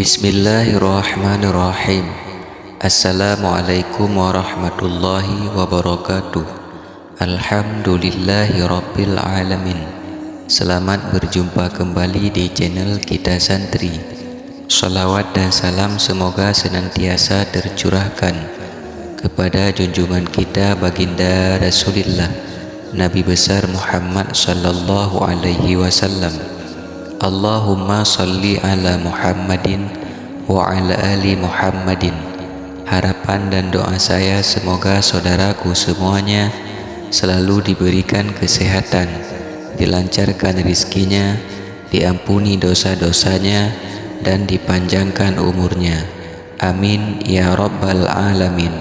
Bismillahirrahmanirrahim. Assalamualaikum warahmatullahi wabarakatuh. Alhamdulillahi rabbil alamin. Selamat berjumpa kembali di channel kita Santri. Salawat dan salam semoga senantiasa tercurahkan kepada junjungan kita baginda Rasulullah Nabi besar Muhammad sallallahu alaihi wasallam. Allahumma salli ala Muhammadin wa ala ali Muhammadin. Harapan dan doa saya semoga saudaraku semuanya selalu diberikan kesehatan, dilancarkan rizkinya, diampuni dosa-dosanya, dan dipanjangkan umurnya. Amin ya rabbal alamin.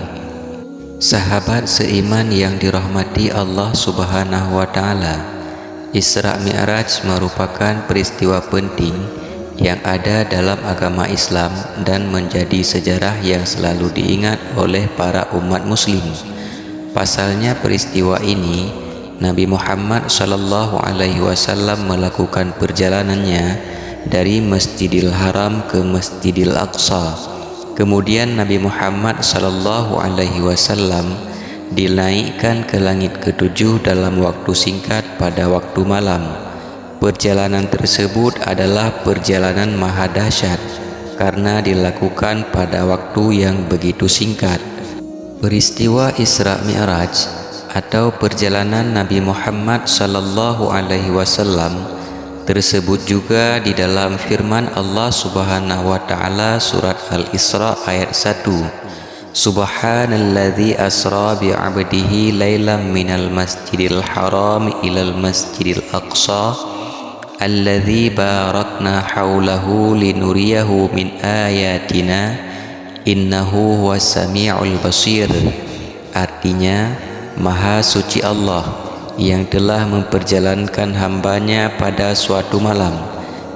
Sahabat seiman yang dirahmati Allah subhanahu wa ta'ala, Isra Mi'raj merupakan peristiwa penting yang ada dalam agama Islam dan menjadi sejarah yang selalu diingat oleh para umat muslim. Pasalnya peristiwa ini Nabi Muhammad SAW melakukan perjalanannya dari Masjidil Haram ke Masjidil Aqsa. Kemudian Nabi Muhammad SAW dinaikkan ke langit ketujuh dalam waktu singkat pada waktu malam. Perjalanan tersebut adalah perjalanan maha dahsyat karena dilakukan pada waktu yang begitu singkat. Peristiwa Isra Mi'raj atau perjalanan Nabi Muhammad SAW tersebut juga di dalam firman Allah Subhanahu wa taala surat Al-Isra ayat 1. Subhanalladzi asra bi'abdihi lailam minal masjidil haram ilal masjidil aqsa alladzi barakna haulahu linuriyahu min ayatina innahu huwas sami'ul basir. Artinya, Maha suci Allah yang telah memperjalankan hambanya pada suatu malam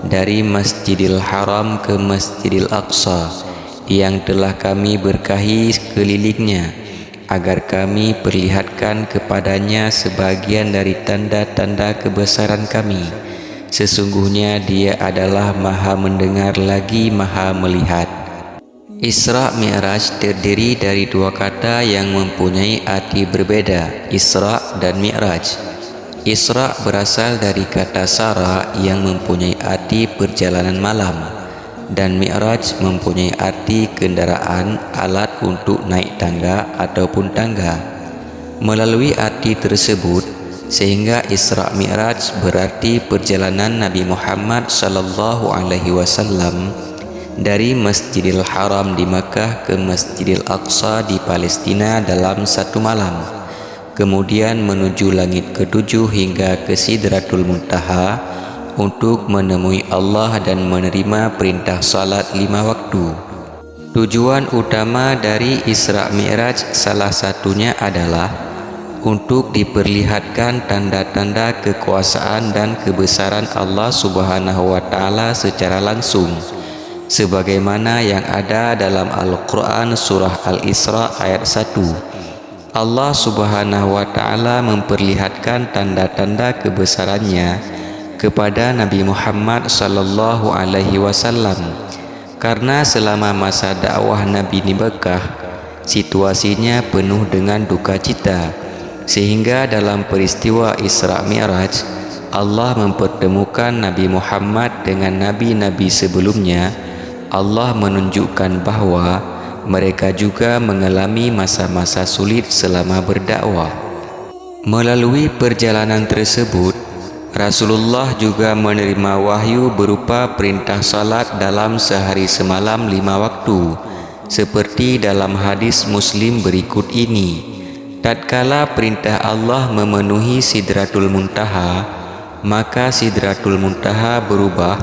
dari Masjidil Haram ke Masjidil Aqsa yang telah kami berkahi sekelilingnya agar kami perlihatkan kepadanya sebagian dari tanda-tanda kebesaran kami. Sesungguhnya Dia adalah Maha mendengar lagi Maha melihat. Isra Mi'raj terdiri dari dua kata yang mempunyai arti berbeda, Isra dan Mi'raj. Isra berasal dari kata Sara yang mempunyai arti perjalanan malam, dan Mi'raj mempunyai arti kendaraan, alat untuk naik tangga ataupun tangga. Melalui arti tersebut, sehingga Isra Mi'raj berarti perjalanan Nabi Muhammad SAW dari Masjidil Haram di Makkah ke Masjidil Aqsa di Palestina dalam satu malam, kemudian menuju langit ketujuh hingga ke Sidratul Muntaha untuk menemui Allah dan menerima perintah salat 5 waktu. Tujuan utama dari Isra Mi'raj salah satunya adalah untuk diperlihatkan tanda-tanda kekuasaan dan kebesaran Allah Subhanahu wa taala secara langsung, sebagaimana yang ada dalam Al-Quran surah Al-Isra ayat 1. Allah Subhanahu wa taala memperlihatkan tanda-tanda kebesarannya kepada Nabi Muhammad sallallahu alaihi wasallam karena selama masa dakwah Nabi di Mekah situasinya penuh dengan duka cita, sehingga dalam peristiwa Isra Mi'raj Allah mempertemukan Nabi Muhammad dengan nabi-nabi sebelumnya. Allah menunjukkan bahwa mereka juga mengalami masa-masa sulit selama berdakwah. Melalui perjalanan tersebut Rasulullah juga menerima wahyu berupa perintah salat dalam sehari semalam 5 waktu, seperti dalam hadis Muslim berikut ini. Tatkala perintah Allah memenuhi Sidratul Muntaha, maka Sidratul Muntaha berubah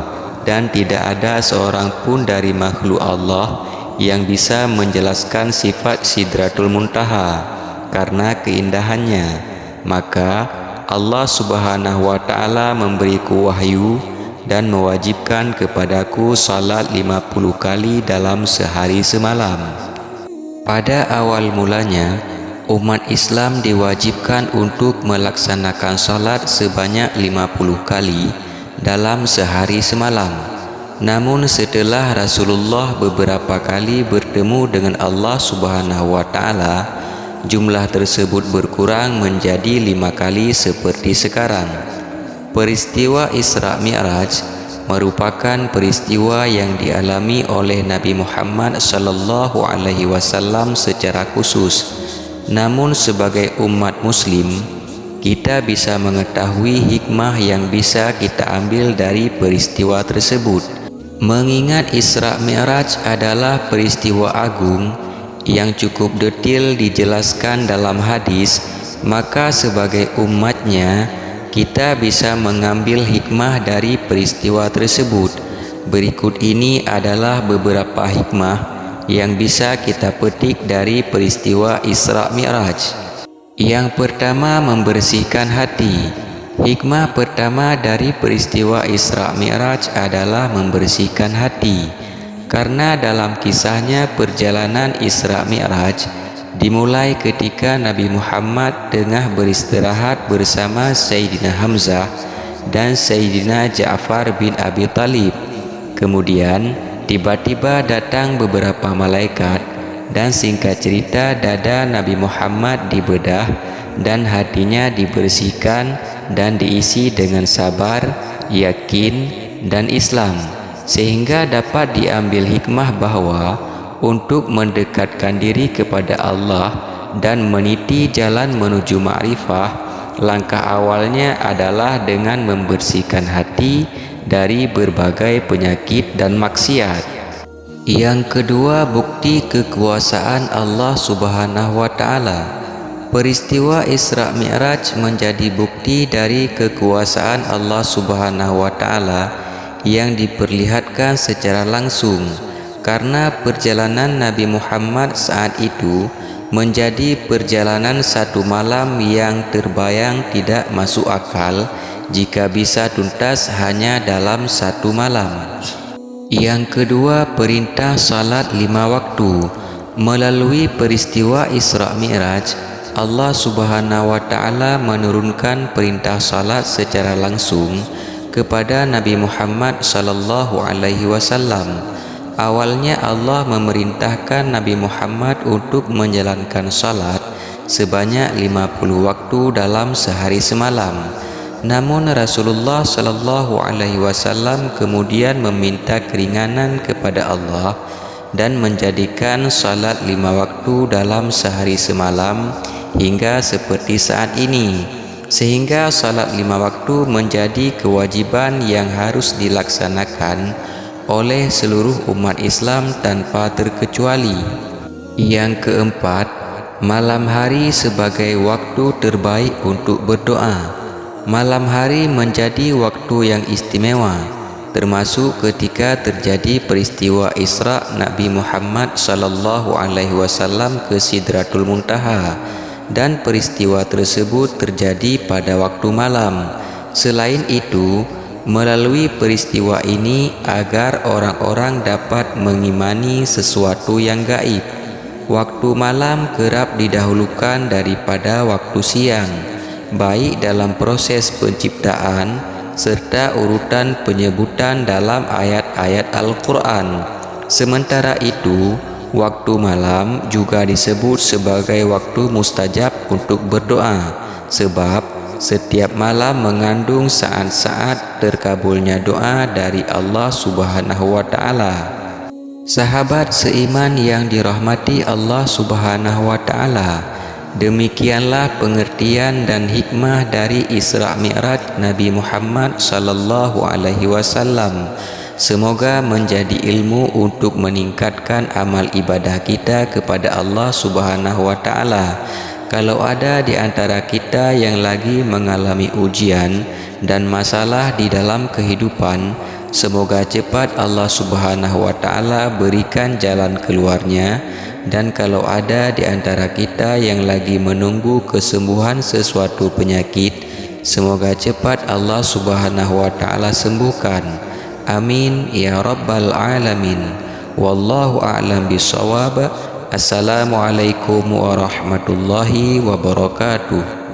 dan tidak ada seorang pun dari makhluk Allah yang bisa menjelaskan sifat Sidratul Muntaha karena keindahannya. Maka Allah Subhanahu wa ta'ala memberiku wahyu dan mewajibkan kepadaku salat 50 kali dalam sehari semalam. Pada awal mulanya, umat Islam diwajibkan untuk melaksanakan salat sebanyak 50 kali dalam sehari semalam. Namun setelah Rasulullah beberapa kali bertemu dengan Allah Subhanahu wa taala, jumlah tersebut berkurang menjadi 5 kali seperti sekarang. Peristiwa Isra Mi'raj merupakan peristiwa yang dialami oleh Nabi Muhammad sallallahu alaihi wasallam secara khusus. Namun sebagai umat muslim, kita bisa mengetahui hikmah yang bisa kita ambil dari peristiwa tersebut. Mengingat Isra Mi'raj adalah peristiwa agung yang cukup detail dijelaskan dalam hadis, maka sebagai umatnya kita bisa mengambil hikmah dari peristiwa tersebut. Berikut ini adalah beberapa hikmah yang bisa kita petik dari peristiwa Isra Mi'raj. Yang pertama, membersihkan hati. Hikmah pertama dari peristiwa Isra Mi'raj adalah membersihkan hati. Karena dalam kisahnya perjalanan Isra Mi'raj dimulai ketika Nabi Muhammad tengah beristirahat bersama Sayyidina Hamzah dan Sayyidina Ja'far bin Abi Talib. Kemudian tiba-tiba datang beberapa malaikat dan singkat cerita dada Nabi Muhammad dibedah dan hatinya dibersihkan dan diisi dengan sabar, yakin, dan Islam, sehingga dapat diambil hikmah bahwa untuk mendekatkan diri kepada Allah dan meniti jalan menuju ma'rifah, langkah awalnya adalah dengan membersihkan hati dari berbagai penyakit dan maksiat. Yang kedua, bukti kekuasaan Allah Subhanahu wa taala. Peristiwa Isra Mi'raj menjadi bukti dari kekuasaan Allah Subhanahu wa taala yang diperlihatkan secara langsung, karena perjalanan Nabi Muhammad saat itu menjadi perjalanan satu malam yang terbayang tidak masuk akal jika bisa tuntas hanya dalam satu malam. Yang kedua, perintah salat 5 waktu. Melalui peristiwa Isra Mi'raj, Allah Subhanahu wa taala menurunkan perintah salat secara langsung kepada Nabi Muhammad sallallahu alaihi wasallam. Awalnya Allah memerintahkan Nabi Muhammad untuk menjalankan salat sebanyak 50 waktu dalam sehari semalam. Namun Rasulullah sallallahu alaihi wasallam kemudian meminta keringanan kepada Allah dan menjadikan salat 5 waktu dalam sehari semalam hingga seperti saat ini, sehingga salat 5 waktu menjadi kewajiban yang harus dilaksanakan oleh seluruh umat Islam tanpa terkecuali. Yang keempat, malam hari sebagai waktu terbaik untuk berdoa. Malam hari menjadi waktu yang istimewa, termasuk ketika terjadi peristiwa Isra Nabi Muhammad sallallahu alaihi wasallam ke Sidratul Muntaha, dan peristiwa tersebut terjadi pada waktu malam. Selain itu, melalui peristiwa ini agar orang-orang dapat mengimani sesuatu yang gaib, waktu malam kerap didahulukan daripada waktu siang, baik dalam proses penciptaan serta urutan penyebutan dalam ayat-ayat Al-Quran. Sementara itu, waktu malam juga disebut sebagai waktu mustajab untuk berdoa, sebab setiap malam mengandung saat-saat terkabulnya doa dari Allah Subhanahu wa taala. Sahabat seiman yang dirahmati Allah Subhanahu wa taala, demikianlah pengertian dan hikmah dari Isra Mi'raj Nabi Muhammad sallallahu alaihi wasallam. Semoga menjadi ilmu untuk meningkatkan amal ibadah kita kepada Allah Subhanahu wa taala. Kalau ada di antara kita yang lagi mengalami ujian dan masalah di dalam kehidupan, semoga cepat Allah Subhanahu wa taala berikan jalan keluarnya. Dan kalau ada di antara kita yang lagi menunggu kesembuhan sesuatu penyakit, semoga cepat Allah Subhanahu wa taala sembuhkan. Amin ya rabbal alamin. Wallahu a'lam bishawab. Assalamualaikum warahmatullahi wabarakatuh.